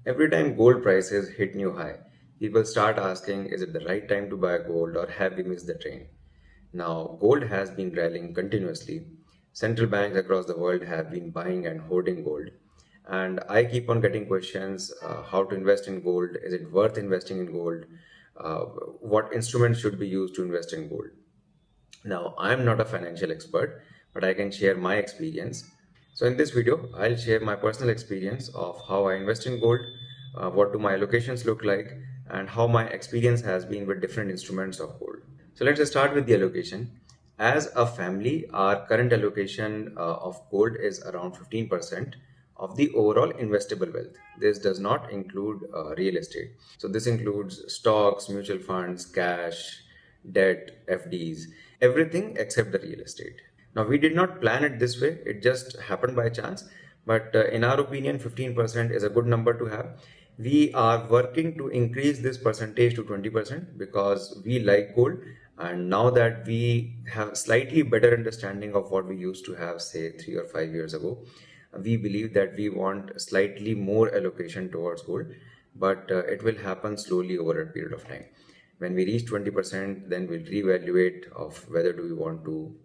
Every time gold prices hit new high, people start asking, is it the right time to buy gold or have we missed the train? Now, gold has been rallying continuously. Central banks across the world have been buying and hoarding gold. And I keep on getting questions how to invest in gold. Is it worth investing in gold? What instruments should be used to invest in gold? Now, I'm not a financial expert, but I can share my experience. So in this video, I'll share my personal experience of how I invest in gold, what do my allocations look like, and how my experience has been with different instruments of gold. So let's just start with the allocation. As a family, our current allocation of gold is around 15% of the overall investable wealth. This does not include real estate. So this includes stocks, mutual funds, cash, debt, FDs, everything except the real estate. Now, we did not plan it this way, it just happened by chance. But in our opinion, 15% is a good number to have. We are working to increase this percentage to 20% because we like gold. And now that we have slightly better understanding of what we used to have, say, 3 or 5 years ago, we believe that we want slightly more allocation towards gold, but it will happen slowly over a period of time. When we reach 20%, then we'll reevaluate of whether do we want to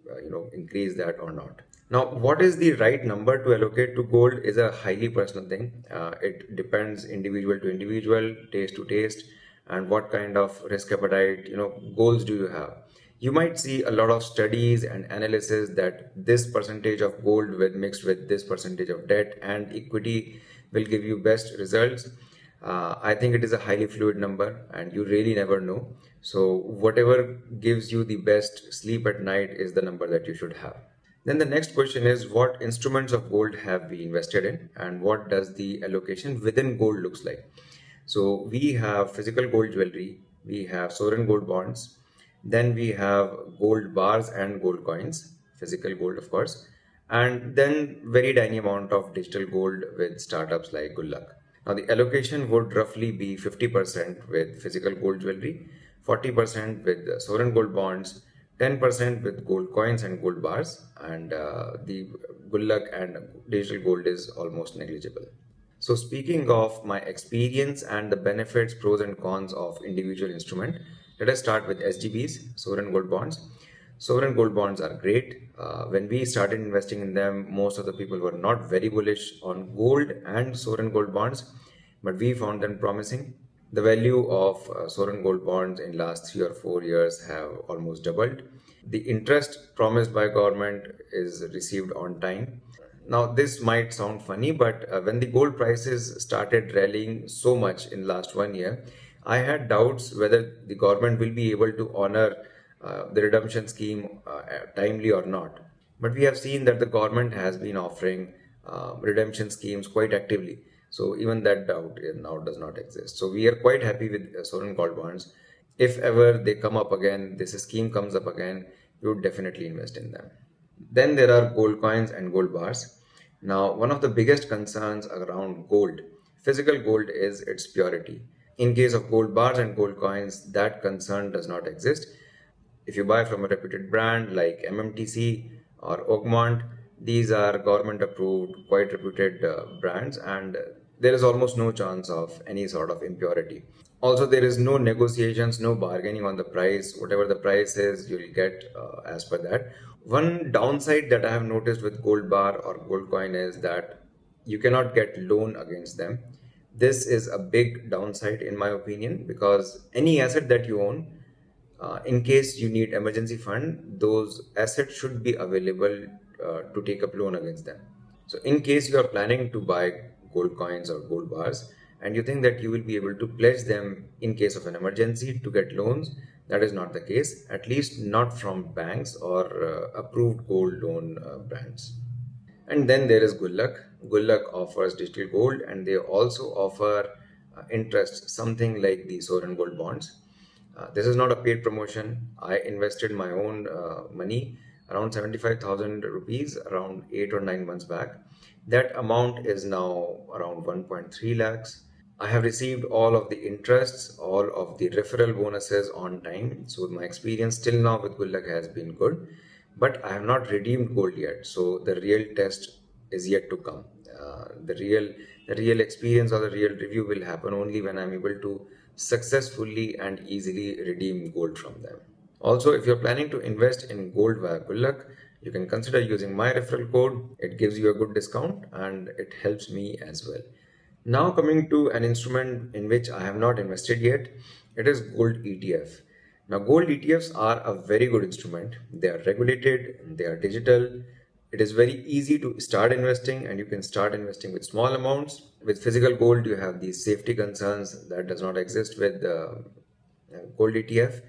increase that or not. Now, what is the right number to allocate to gold is a highly personal thing. It depends individual to individual, taste to taste, and what kind of risk appetite, goals do you have. You might see a lot of studies and analysis that this percentage of gold with mixed with this percentage of debt and equity will give you best results. I think it is a highly fluid number and you really never know. So whatever gives you the best sleep at night is the number that you should have. Then the next question is, what instruments of gold have we invested in and what does the allocation within gold looks like? So we have physical gold jewelry, we have sovereign gold bonds, then we have gold bars and gold coins, physical gold of course, and then very tiny amount of digital gold with startups like Gullaq. Now the allocation would roughly be 50% with physical gold jewelry, 40% with sovereign gold bonds, 10% with gold coins and gold bars, and the Gullaq and digital gold is almost negligible. So speaking of my experience and the benefits, pros and cons of individual instrument, let us start with SGBs, sovereign gold bonds. Sovereign gold bonds are great. When we started investing in them, most of the people were not very bullish on gold and sovereign gold bonds, but we found them promising. The value of sovereign gold bonds in last 3 or 4 years have almost doubled. The interest promised by government is received on time. Now, this might sound funny, but when the gold prices started rallying so much in last 1 year, I had doubts whether the government will be able to honor the redemption scheme timely or not. But we have seen that the government has been offering redemption schemes quite actively. So even that doubt now does not exist. So we are quite happy with sovereign gold bonds. If ever they come up again, this scheme comes up again, we would definitely invest in them. Then there are gold coins and gold bars. Now, one of the biggest concerns around gold, physical gold, is its purity. In case of gold bars and gold coins, that concern does not exist. If you buy from a reputed brand like MMTC or Oakmont, these are government approved, quite reputed brands, and there is almost no chance of any sort of impurity. Also, there is no negotiations, no bargaining on the price. Whatever the price is, you'll get as per that. One downside that I have noticed with gold bar or gold coin is that you cannot get loan against them. This is a big downside in my opinion because any asset that you own, in case you need emergency fund, those assets should be available to take up loan against them. So in case you are planning to buy gold coins or gold bars and you think that you will be able to pledge them in case of an emergency to get loans, that is not the case, at least not from banks or approved gold loan brands. And then there is Gullaq. Gullaq offers digital gold and they also offer interest, something like the sovereign gold bonds. This is not a paid promotion. I invested my own money, around 75,000 rupees, around 8 or 9 months back. That amount is now around 1.3 lakhs. I have received all of the interests, all of the referral bonuses on time. So my experience till now with Gullaq has been good, but I have not redeemed gold yet. So the real test is yet to come. The real The real experience or the real review will happen only when I'm able to successfully and easily redeem gold from them. Also, if you're planning to invest in gold via Gullaq, you can consider using my referral code. It gives you a good discount and it helps me as well. Now coming to an instrument in which I have not invested yet, it is gold ETF. Now gold ETFs are a very good instrument. They are regulated, they are digital. It is very easy to start investing and you can start investing with small amounts. With physical gold, you have these safety concerns that does not exist with gold ETF.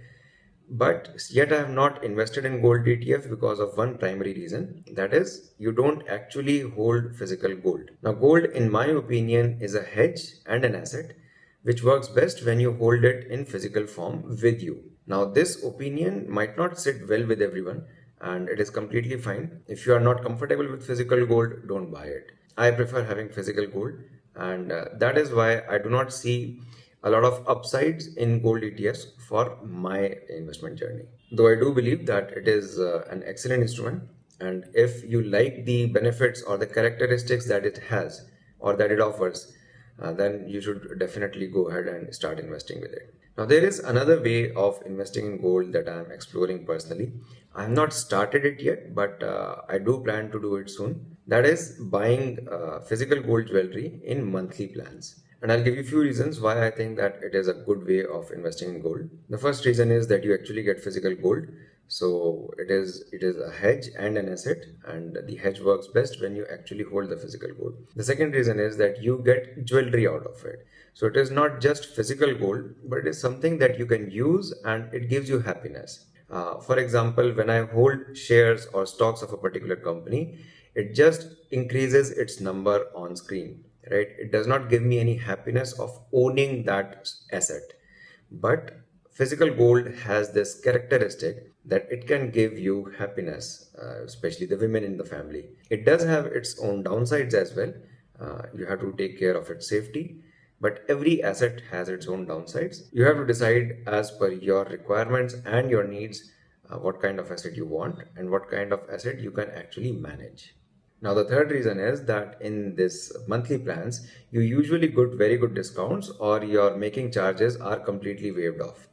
But yet I have not invested in gold ETF because of one primary reason. That is, you don't actually hold physical gold. Now, gold, in my opinion, is a hedge and an asset which works best when you hold it in physical form with you. Now, this opinion might not sit well with everyone and it is completely fine. If you are not comfortable with physical gold, don't buy it. I prefer having physical gold, and that is why I do not see a lot of upsides in gold ETFs for my investment journey. Though I do believe that it is an excellent instrument, and if you like the benefits or the characteristics that it has or that it offers, then you should definitely go ahead and start investing with it. Now, there is another way of investing in gold that I am exploring personally. I have not started it yet, but I do plan to do it soon. That is buying physical gold jewelry in monthly plans. And I'll give you a few reasons why I think that it is a good way of investing in gold. The first reason is that you actually get physical gold. So it is a hedge and an asset, and the hedge works best when you actually hold the physical gold. The second reason is that you get jewelry out of it. So it is not just physical gold, but it is something that you can use and it gives you happiness. For example, when I hold shares or stocks of a particular company, it just increases its number on screen, right? It does not give me any happiness of owning that asset. But physical gold has this characteristic that it can give you happiness, especially the women in the family. It does have its own downsides as well. You have to take care of its safety, but every asset has its own downsides. You have to decide as per your requirements and your needs what kind of asset you want and what kind of asset you can actually manage. Now, the third reason is that in this monthly plans, you usually get very good discounts or your making charges are completely waived off.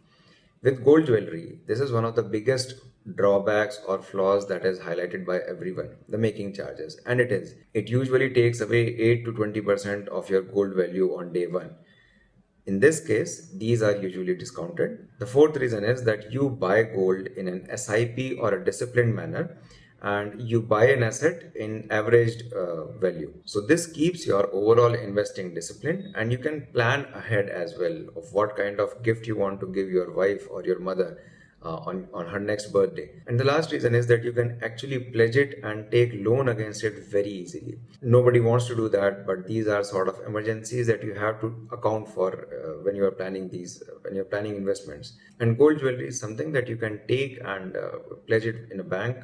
With gold jewelry, this is one of the biggest drawbacks or flaws that is highlighted by everyone, the making charges. And it is. It usually takes away 8 to 20% of your gold value on day one. In this case, these are usually discounted. The fourth reason is that you buy gold in an SIP or a disciplined manner and you buy an asset in averaged value. So this keeps your overall investing discipline and you can plan ahead as well of what kind of gift you want to give your wife or your mother on her next birthday. And the last reason is that you can actually pledge it and take loan against it very easily. Nobody wants to do that, but these are sort of emergencies that you have to account for when you are planning when you're planning investments. And gold jewelry is something that you can take and pledge it in a bank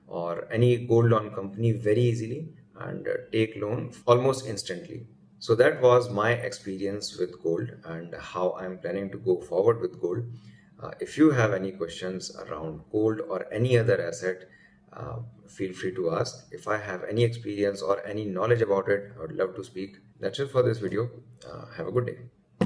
or any gold loan company very easily and take loan almost instantly. So that was my experience with gold and how I'm planning to go forward with gold. If you have any questions around gold or any other asset, feel free to ask. If I have any experience or any knowledge about it, I would love to speak. That's it for this video. Have a good day.